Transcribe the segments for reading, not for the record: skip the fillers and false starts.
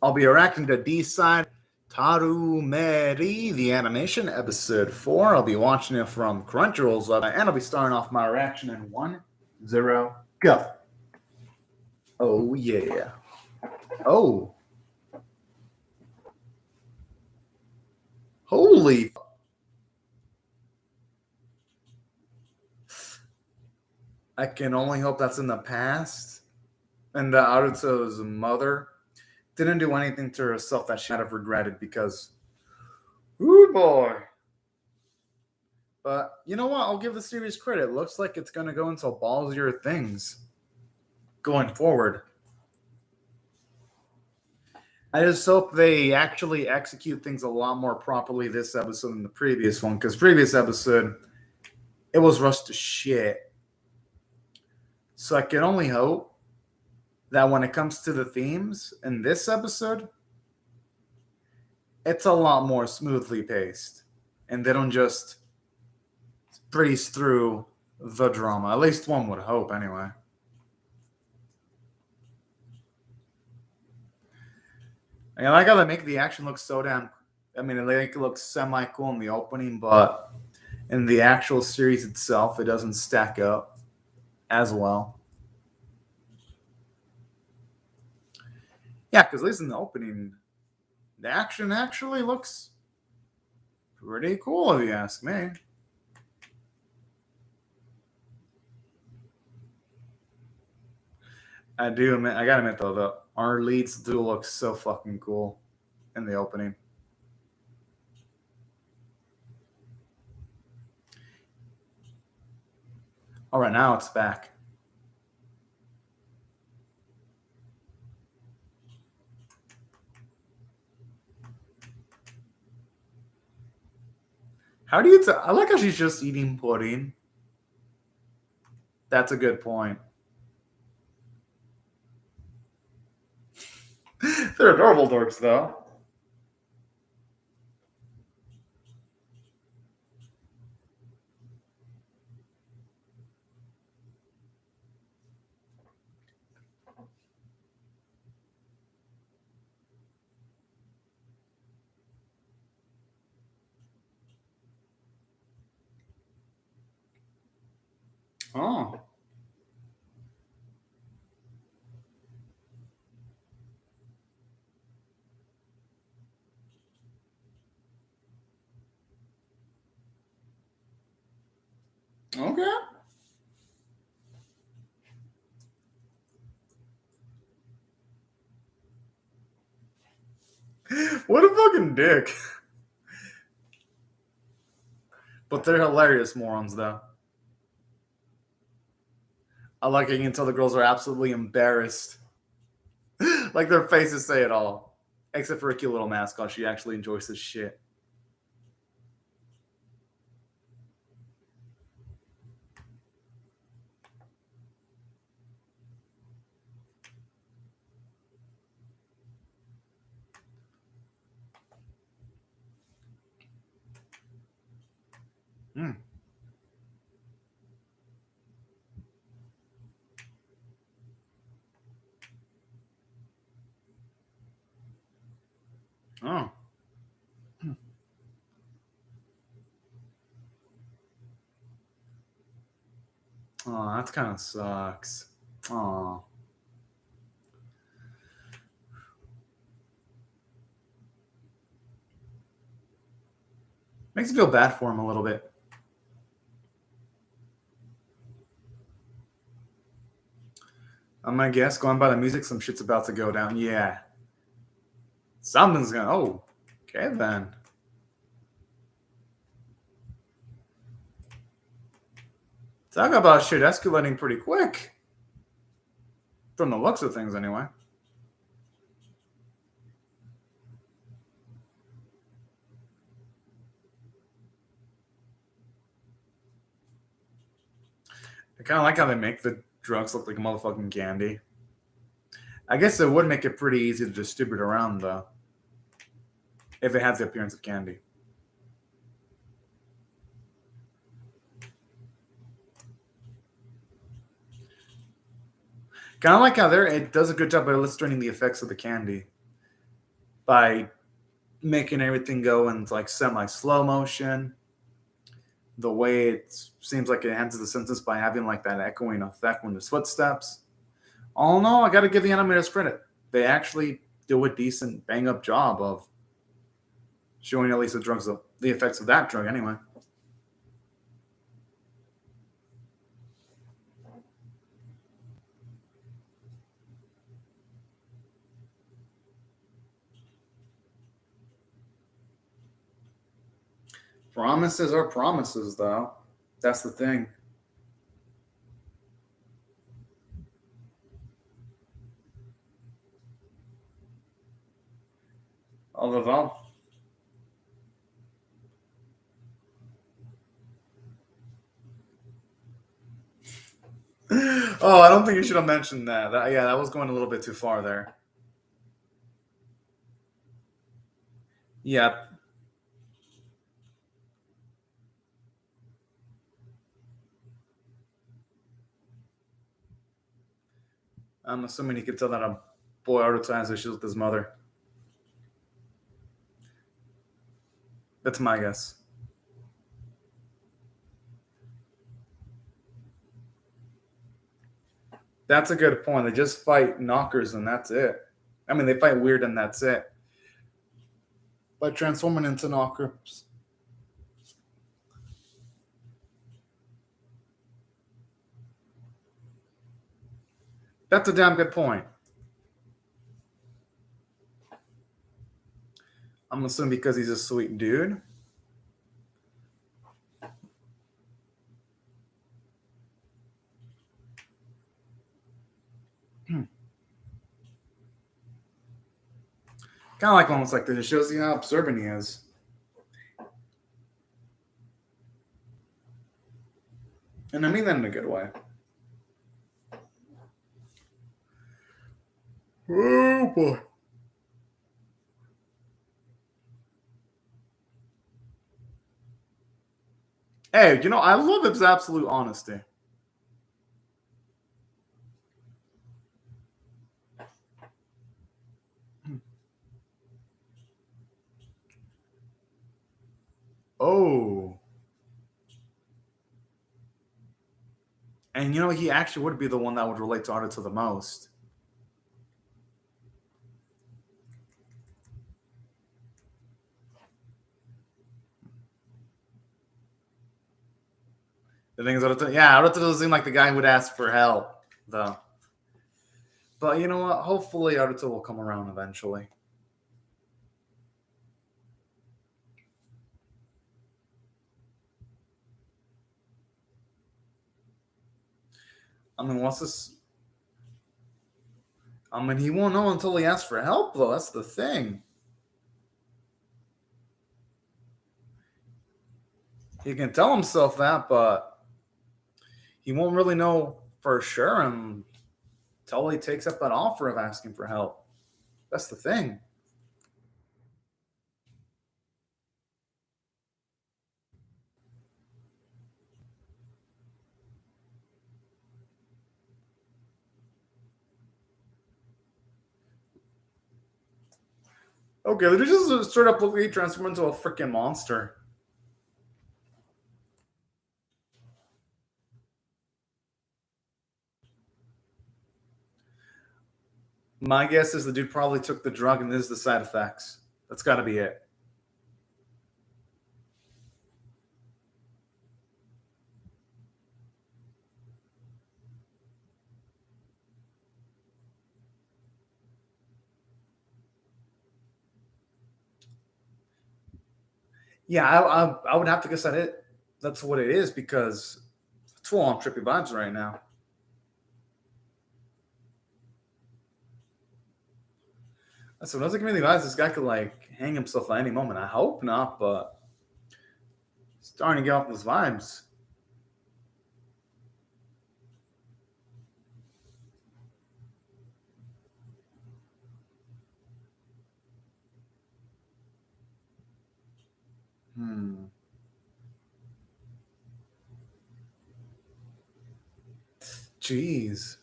I'll be reacting to D-Side Traumerei, the animation, episode 4. I'll be watching it from Crunchyroll's website, and I'll be starting off my reaction in 1, 0, go. Oh, yeah. Oh. Holy. I can only hope that's in the past. And Aruto's mother didn't do anything to herself that she might have regretted because, ooh boy. But you know what? I'll give the series credit. It looks like it's going to go into ballsier things going forward. I just hope they actually execute things a lot more properly this episode than the previous one, because previous episode, it was rushed to shit. So I can only hope that when it comes to the themes in this episode, it's a lot more smoothly paced. And they don't just breeze through the drama. At least one would hope, anyway. I like how they make the action look so damn... I mean, they make it look semi-cool in the opening, but in the actual series itself, it doesn't stack up as well. Yeah, because at least in the opening, the action actually looks pretty cool, if you ask me. I gotta admit, though, our leads do look so fucking cool in the opening. All right, now it's back. How do you... I like how she's just eating pudding. That's a good point. They're adorable dorks, though. Oh. Okay. What a fucking dick. But they're hilarious morons, though. I like how you can tell the girls are absolutely embarrassed. Like their faces say it all. Except for a cute little mascot. She actually enjoys this shit. Hmm. Oh. Oh, that kind of sucks. Oh. Makes me feel bad for him a little bit. I'm gonna guess, going by the music, some shit's about to go down. Yeah. Something's gonna... Oh. Okay, then. Talk about shit escalating pretty quick. From the looks of things, anyway. I kind of like how they make the drugs look like motherfucking candy. I guess it would make it pretty easy to distribute around, though. If it has the appearance of candy. Kind of like how it does a good job of illustrating the effects of the candy. by making everything go into like semi-slow motion. The way it seems like it ends the sentence by having like that echoing effect when there's footsteps. All in all, I got to give the animators credit. They actually do a decent bang-up job of showing at least the effects of that drug anyway. Promises are promises, though. That's the thing. Although, oh, I don't think you should have mentioned that. Yeah, that was going a little bit too far there. Yeah. I'm assuming he could tell that a boy Aruto has issues with his mother. That's my guess. That's a good point. They just fight knockers and that's it. I mean, they fight weird and that's it. By transforming into knockers. That's a damn good point. I'm assuming because he's a sweet dude. Kind of like almost like this. It shows you how observant he is. And I mean that in a good way. Oh boy. Hey, I love his absolute honesty. Oh. And he actually would be the one that would relate to Aruto the most. The thing is, Aruto doesn't seem like the guy who would ask for help, though. But you know what? Hopefully Aruto will come around eventually. I mean, what's this? I mean, he won't know until he asks for help, though. That's the thing. He can tell himself that, but he won't really know for sure until he takes up that offer of asking for help. That's the thing. Okay, they just straight up look transform into a freaking monster. My guess is the dude probably took the drug and this is the side effects. That's got to be it. Yeah, I would have to guess that's what it is because it's full on trippy vibes right now. So it doesn't give me the vibes this guy could like hang himself at any moment. I hope not, but starting to get off those vibes. Jeez.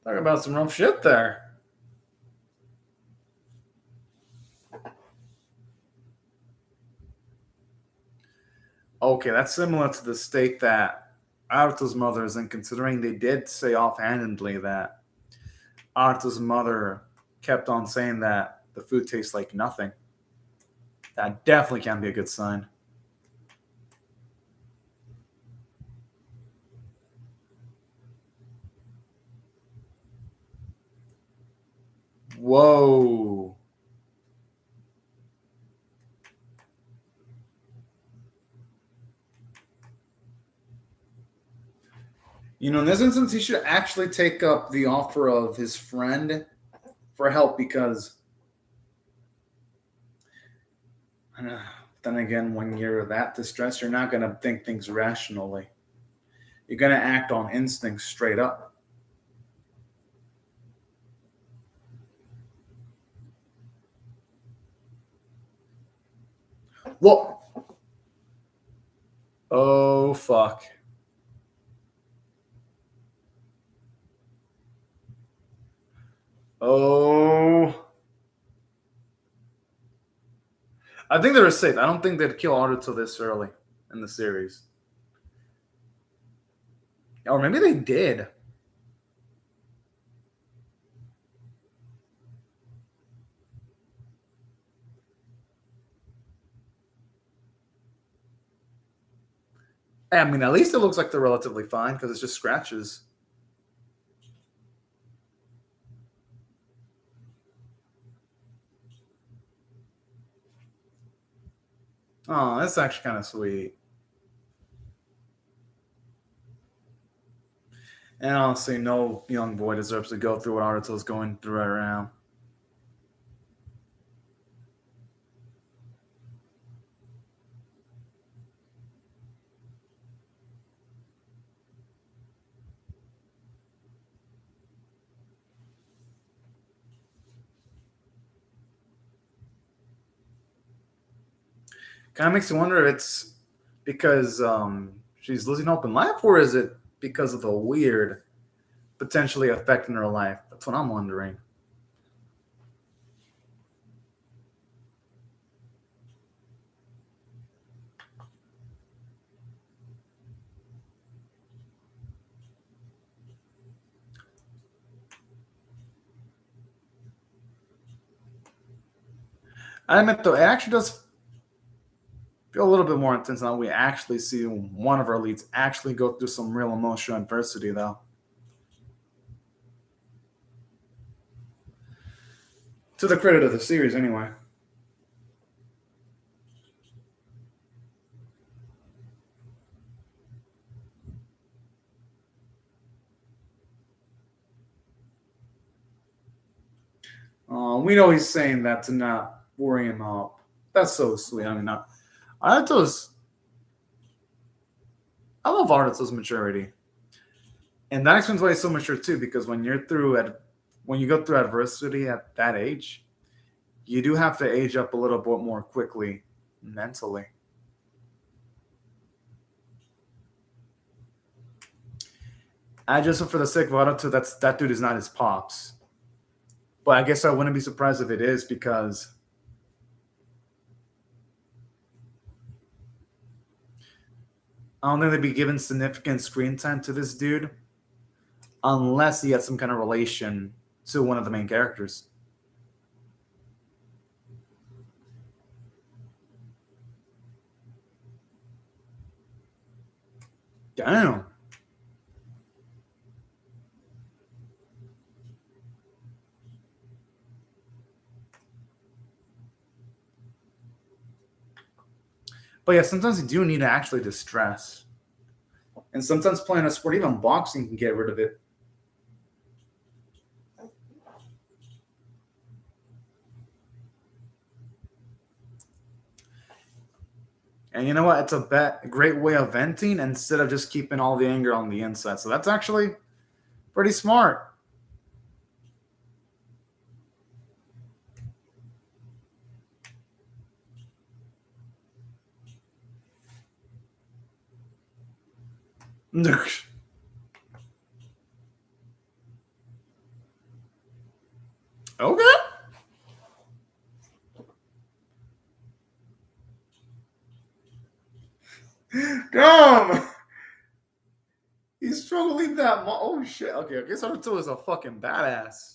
Talk about some rough shit there. Okay, that's similar to the state that Arthur's mother is in, considering they did say offhandedly that Arthur's mother kept on saying that the food tastes like nothing. That definitely can't be a good sign. Whoa. You know, in this instance, he should actually take up the offer of his friend for help because, then again, when you're that distressed, you're not going to think things rationally. You're going to act on instinct straight up. Whoa. Oh, fuck. Oh. I think they were safe. I don't think they'd kill Arthur this early in the series. Or maybe they did. I mean, at least it looks like they're relatively fine because it's just scratches. Oh, that's actually kind of sweet. And honestly, no young boy deserves to go through what Arthur's going through right now. Kind of makes you wonder if it's because she's losing hope in life, or is it because of the weird potentially affecting her life? That's what I'm wondering. I admit, though, it actually does feel a little bit more intense now. We actually see one of our leads actually go through some real emotional adversity, though. To the credit of the series, anyway. We know he's saying that to not worry him up. That's so sweet. I mean, Arato's. I love Arato's maturity, and that explains why he's so mature too. Because when you go through adversity at that age, you do have to age up a little bit more quickly mentally. I just hope for the sake of Arato, that dude is not his pops. But I guess I wouldn't be surprised if it is because I don't think they'd be giving significant screen time to this dude unless he has some kind of relation to one of the main characters. Damn. But yeah, sometimes you do need to actually distress. And sometimes playing a sport, even boxing, can get rid of it. And you know what? It's a great way of venting instead of just keeping all the anger on the inside. So that's actually pretty smart. Damn! He's struggling that much. Oh shit. Okay, I guess Naruto is a fucking badass.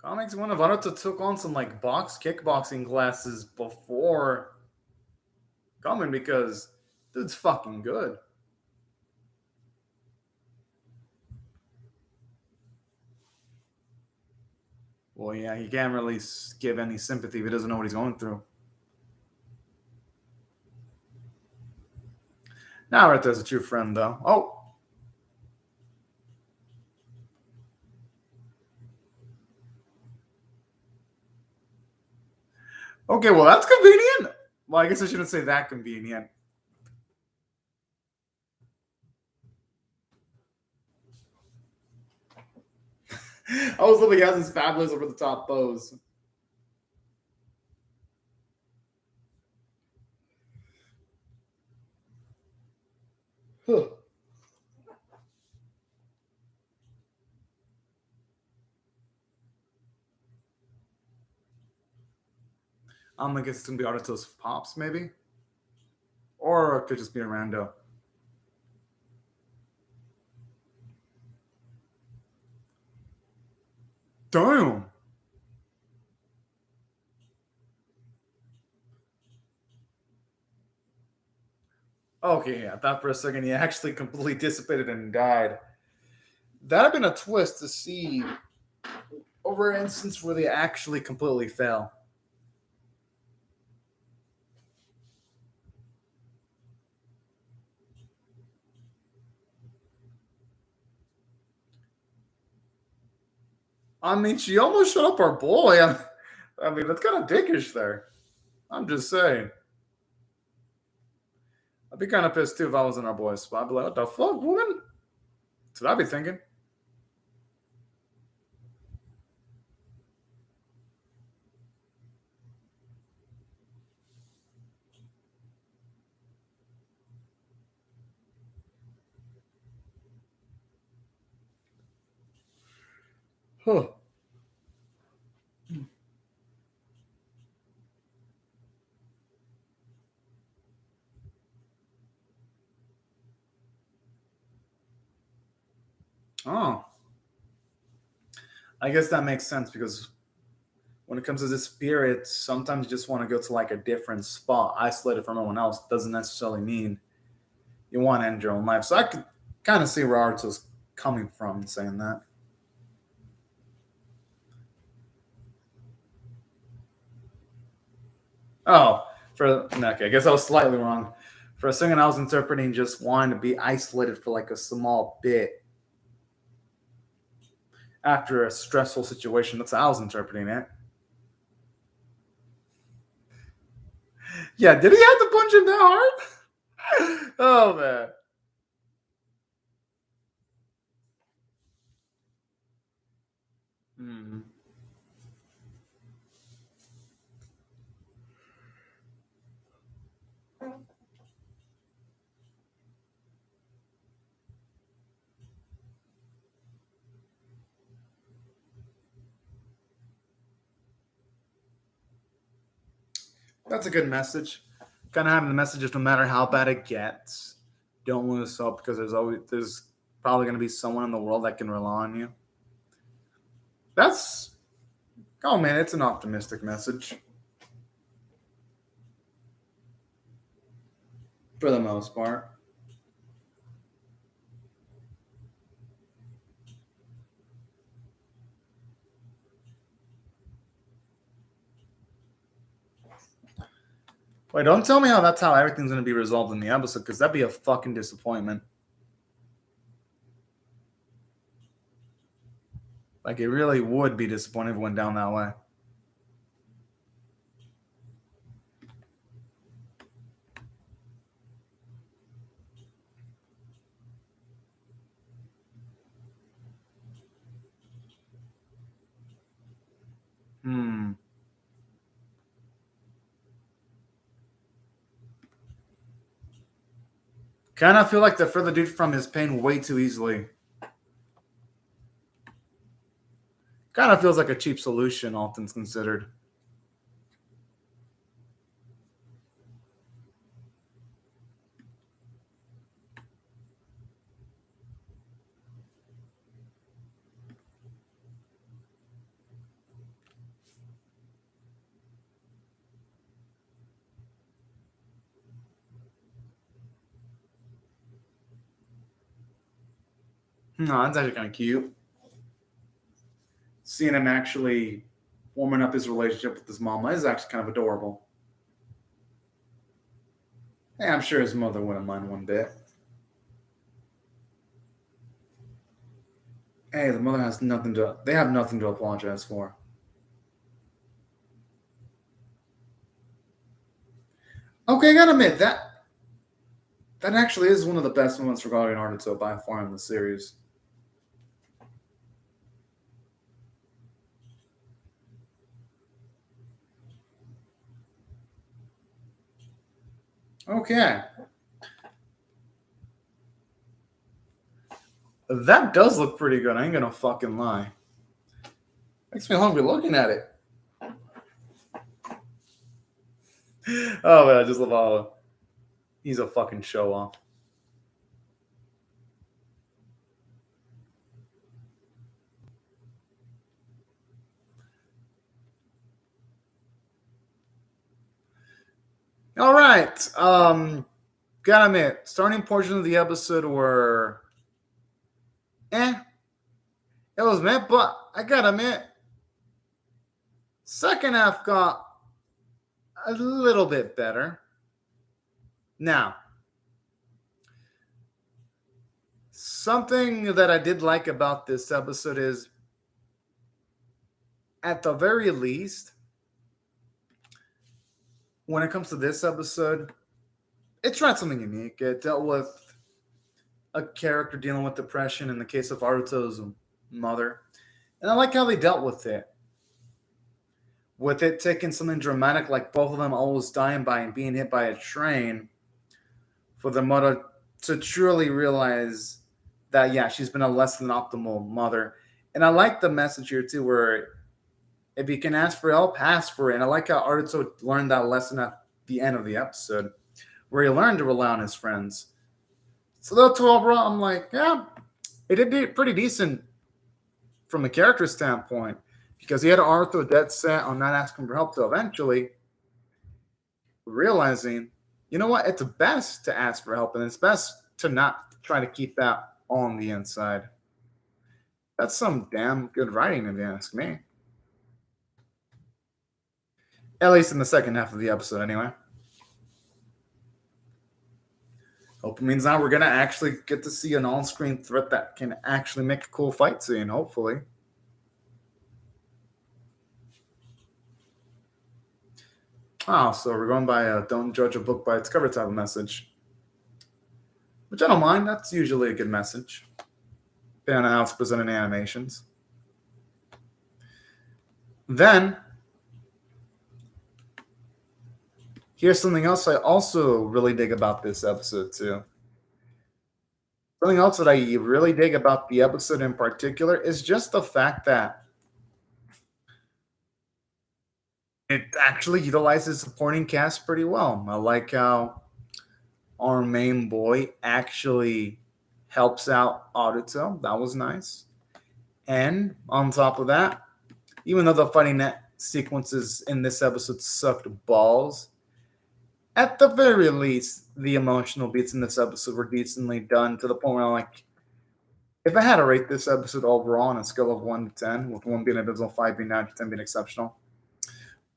Comics one of Naruto took on some like kickboxing classes before coming because dude's fucking good. Well, yeah, he can't really give any sympathy if he doesn't know what he's going through. Naruto's a true friend, though. Oh, okay, well, that's convenient. Well, I guess I shouldn't say that convenient. I was looking at his fabulous over the top pose. Huh. I guess it's gonna be Naruto's pops, maybe, or it could just be a rando. Damn. Okay, yeah. I thought for a second he actually completely dissipated and died. That'd have been a twist to see over an instance where they actually completely fail. I mean, she almost shut up our boy. I mean, that's kind of dickish there. I'm just saying. I'd be kind of pissed too if I was in our boy's spot. I'd be like, what the fuck, woman? That's what I'd be thinking. Huh. Oh. I guess that makes sense because when it comes to the spirits, sometimes you just want to go to like a different spot, isolated from everyone else. Doesn't necessarily mean you want to end your own life. So I could kind of see where Arto's coming from in saying that. Oh, okay, I guess I was slightly wrong. For a second, I was interpreting just wanting to be isolated for like a small bit after a stressful situation. That's how I was interpreting it. Yeah, did he have to punch him that hard? Oh man. Hmm. That's a good message. Kind of having the message of no matter how bad it gets, don't lose hope because there's probably going to be someone in the world that can rely on you. That's oh man, it's an optimistic message for the most part. Wait, don't tell me how that's how everything's going to be resolved in the episode because that'd be a fucking disappointment. Like it really would be disappointing if it went down that way. Hmm. Kind of feel like they free the dude from his pain way too easily. Kind of feels like a cheap solution, all things considered. No, that's actually kind of cute. Seeing him actually warming up his relationship with his mama is actually kind of adorable. Hey, I'm sure his mother wouldn't mind one bit. Hey, the mother has nothing to. They have nothing to apologize for. Okay, I gotta admit that actually is one of the best moments regarding Naruto by far in the series. Okay. That does look pretty good. I ain't gonna fucking lie. Makes me hungry looking at it. Oh man, I just love how he's a fucking show off. All right. Gotta admit, starting portion of the episode were it was meant, but I gotta admit, second half got a little bit better. Now, something that I did like about this episode is, at the very least, when it comes to this episode, it tried something unique. It dealt with a character dealing with depression in the case of Aruto's mother. And I like how they dealt with it. With it taking something dramatic like both of them almost dying by and being hit by a train, for the mother to truly realize that, yeah, she's been a less than optimal mother. And I like the message here too, where if you can ask for help, ask for it. And I like how Aruto learned that lesson at the end of the episode, where he learned to rely on his friends. So that's overall, I'm like, yeah, it did pretty decent from a character standpoint, because he had Aruto dead set on not asking for help, till eventually realizing, you know what, it's best to ask for help, and it's best to not try to keep that on the inside. That's some damn good writing, if you ask me. At least in the second half of the episode, anyway. Hope it means now we're gonna actually get to see an on-screen threat that can actually make a cool fight scene, hopefully. Oh, so we're going by don't judge a book by its cover type of message. Which I don't mind. That's usually a good message, depending on how it's presented in animations. Then, here's something else I also really dig about this episode, too. Something else that I really dig about the episode in particular is just the fact that it actually utilizes supporting cast pretty well. I like how our main boy actually helps out Aruto. That was nice. And on top of that, even though the fighting net sequences in this episode sucked balls, at the very least, the emotional beats in this episode were decently done, to the point where I'm like, if I had to rate this episode overall on a scale of 1 to 10, with 1 being abysmal, 5 being average, 10 being exceptional,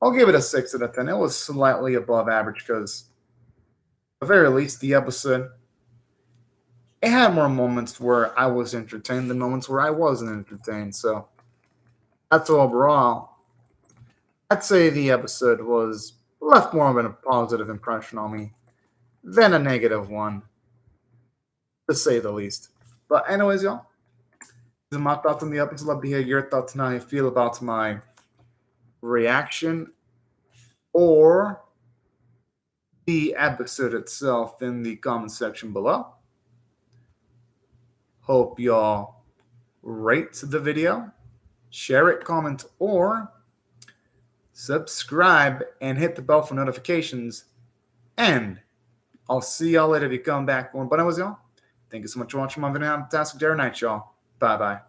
I'll give it a 6 out of 10. It was slightly above average because, at the very least, the episode, it had more moments where I was entertained than moments where I wasn't entertained. So, that's overall, I'd say the episode was left more of a positive impression on me than a negative one, to say the least. But anyways, y'all, these are my thoughts on the episode. Love to hear your thoughts and how you feel about my reaction or the episode itself in the comment section below. Hope y'all rate the video, share it, comment, or subscribe and hit the bell for notifications. And I'll see y'all later if you come back. But I was y'all. Thank you so much for watching my video. Fantastic day or night, y'all. Bye-bye.